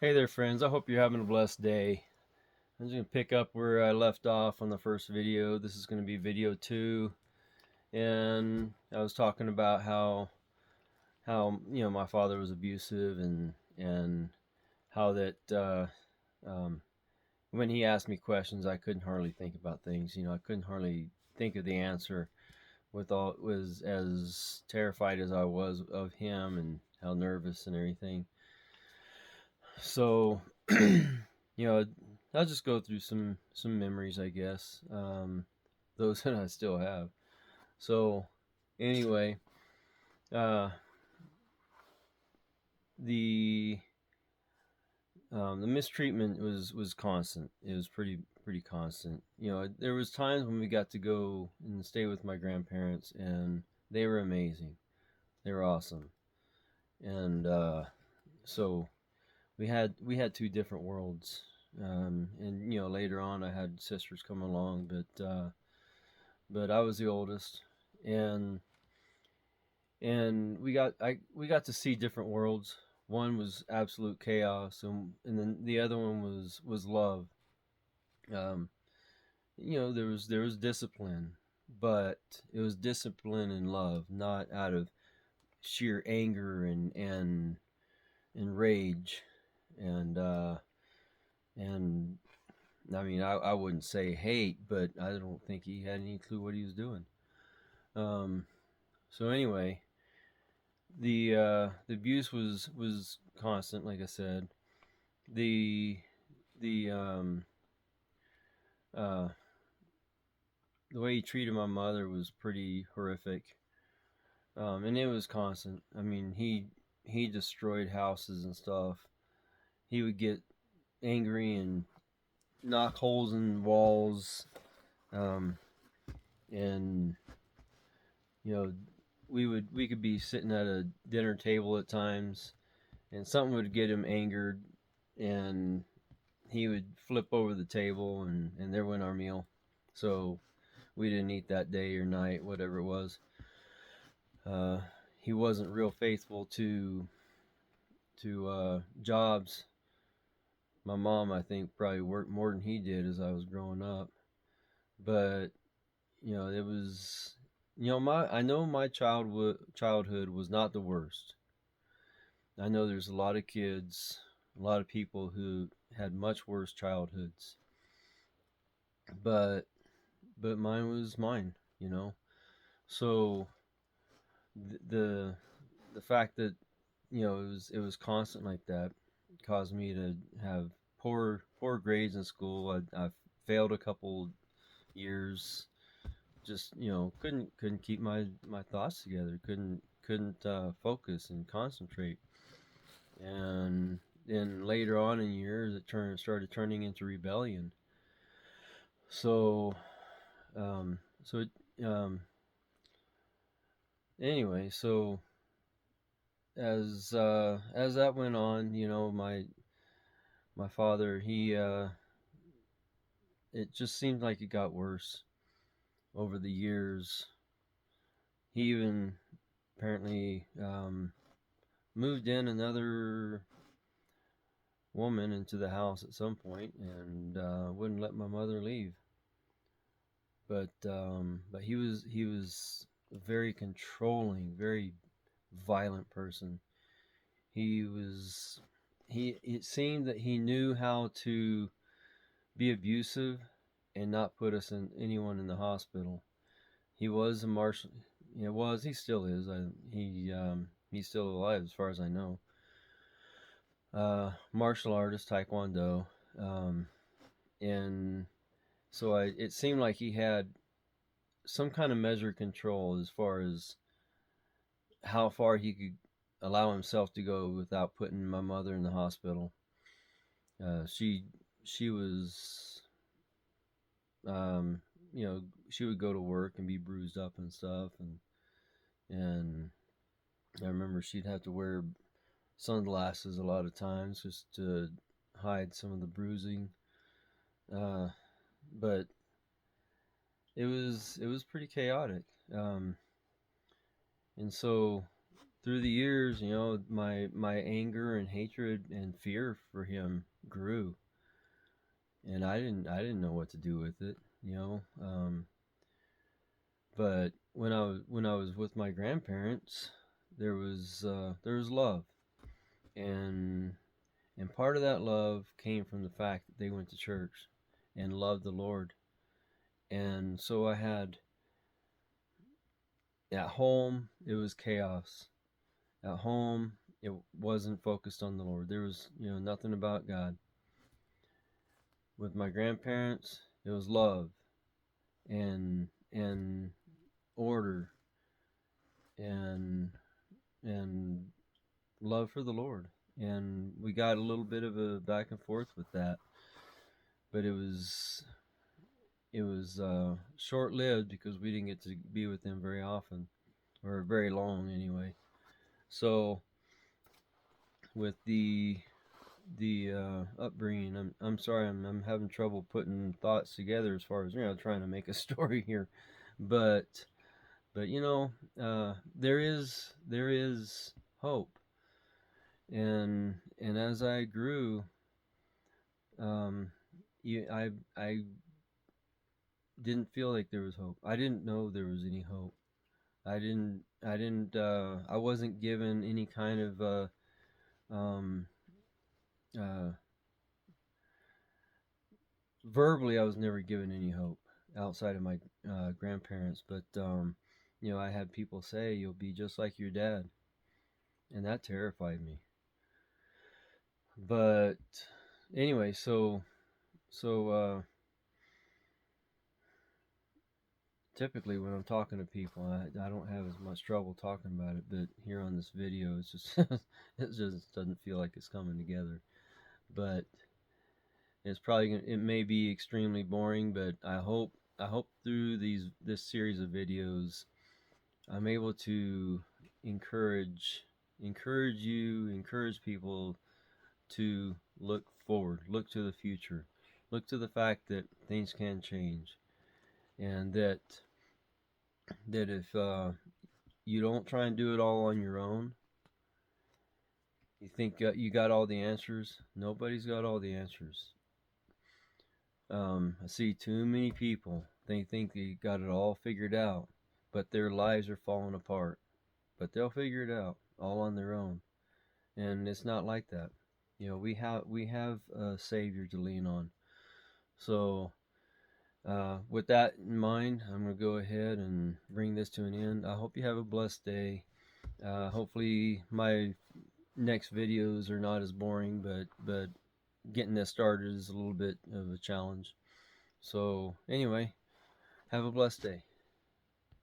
Hey there, friends. I hope you're having a blessed day. I'm just going to pick up where I left off on the first video. This is going to be video two. And I was talking about how my father was abusive and how that um, when he asked me questions, I couldn't hardly think about things. I couldn't hardly think of the answer with all was as terrified as I was of him and how nervous and everything. So, I'll just go through some memories, I guess. Those that I still have. So, anyway, uh, the the mistreatment was constant. It was pretty constant. There was times when we got to go and stay with my grandparents, and they were amazing. They were awesome, and so we had two different worlds. And later on, I had sisters come along, but I was the oldest, and we got to see different worlds. One was absolute chaos, and then the other one was love. Um, there was discipline, but it was discipline and love, not out of sheer anger and rage, and I mean, I wouldn't say hate, but I don't think he had any clue what he was doing. Um, so anyway, the abuse was constant, like I said. The the uh, the way he treated my mother was pretty horrific, and it was constant. I mean, he destroyed houses and stuff. He would get angry and knock holes in walls, um, and you know we could be sitting at a dinner table at times, and something would get him angered, and he would flip over the table, and there went our meal. So we didn't eat that day or night, whatever it was. Uh, he wasn't real faithful to jobs. My mom, I think, probably worked more than he did as I was growing up. But it was my I know my childhood was not the worst. I know there's a lot of kids, a lot of people who had much worse childhoods, but mine was mine, you know. So the the fact that it was constant like that caused me to have poor grades in school. I failed a couple years. Just couldn't keep my thoughts together. Couldn't focus and concentrate. And then later on in years, it started turning into rebellion. So um, so it, anyway, so as that went on, my father, it just seemed like it got worse over the years. He even apparently moved in another woman into the house at some point and wouldn't let my mother leave. But he was a very controlling, very violent person. He was he it seemed that he knew how to be abusive and not put us in anyone in the hospital. He was a martial. He still is. He's still alive as far as I know. Martial artist, taekwondo, um, and so it seemed like he had some kind of measure control as far as how far he could allow himself to go without putting my mother in the hospital. She was, um, she would go to work and be bruised up and stuff, and I remember she'd have to wear sunglasses a lot of times just to hide some of the bruising. Uh, but it was pretty chaotic. And so through the years, my anger and hatred and fear for him grew, and I didn't know what to do with it. But when I was with my grandparents, there was love, and and part of that love came from the fact that they went to church and loved the Lord. And so I had, at home it was chaos. At home it wasn't focused on the Lord. There was nothing about God. With my grandparents it was love and order and and love for the Lord. And we got a little bit of a back and forth with that, but it was short lived because we didn't get to be with them very often, or very long anyway. So with the upbringing, I'm sorry, I'm having trouble putting thoughts together as far as trying to make a story here, but there is hope. And as I grew, um, I didn't feel like there was hope. I didn't know there was any hope. I wasn't given any kind of um, uh, verbally. I was never given any hope outside of my grandparents. But I had people say you'll be just like your dad, and that terrified me. But anyway, so typically when I'm talking to people, I don't have as much trouble talking about it. But here on this video, it's just it just doesn't feel like it's coming together. But it may be extremely boring, but I hope through this series of videos I'm able to encourage people to look forward, look to the future, look to the fact that things can change, and that if you don't try and do it all on your own, you think you got all the answers. Nobody's got all the answers. I see too many people. They think they got it all figured out, but their lives are falling apart. But they'll figure it out all on their own, and it's not like that. We have a Savior to lean on. So, with that in mind, I'm gonna go ahead and bring this to an end. I hope you have a blessed day. Hopefully, my next videos are not as boring, but getting this started is a little bit of a challenge. So anyway, have a blessed day.